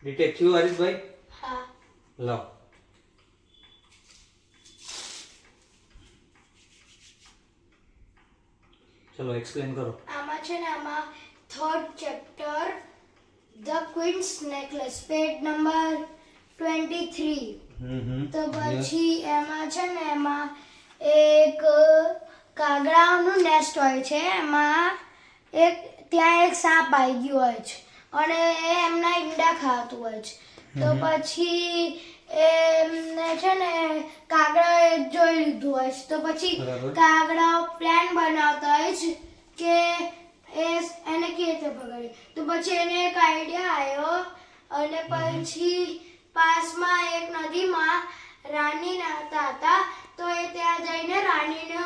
detective Harish भाई हाँ लाओ चलो एक्सप्लेन करो आमा છે ને આમાં third chapter the Queens necklace page number 23 તો પછી એમાં છે ને એમાં એક કાગડાનું નેસ્ટ હોય છે એમાં ત્યાં એક સાપ આવી ગયો હોય છે અને એમના ઈંડા ખાતું હોય છે તો પછી એમને છે ને કાગડાએ જોઈ લીધું હોય છે તો પછી કાગડાઓ પ્લાન બનાવતા હોય છે કે એને કેવી રીતે પકડે તો પછી એને એક આઈડિયા આવ્યો અને પછી પાસમાં એક નદીમાં રાણી નાહતા હતા તો એ ત્યાં જઈને રાણીનો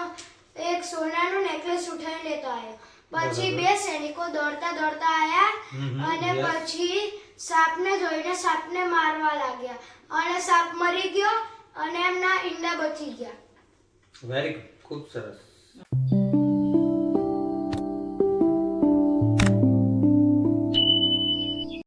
એક સોનાનું નેકલેસ ઉઠાવી લેતો આવ્યો પછી બે સૈનિકો દોડતા દોડતા આવ્યા અને પછી સાપને જોઈને સાપને મારવા લાગ્યા અને સાપ મરી ગયો અને એમના ઈંડા બચી ગયા વેરી ગુડ ખૂબ સરસ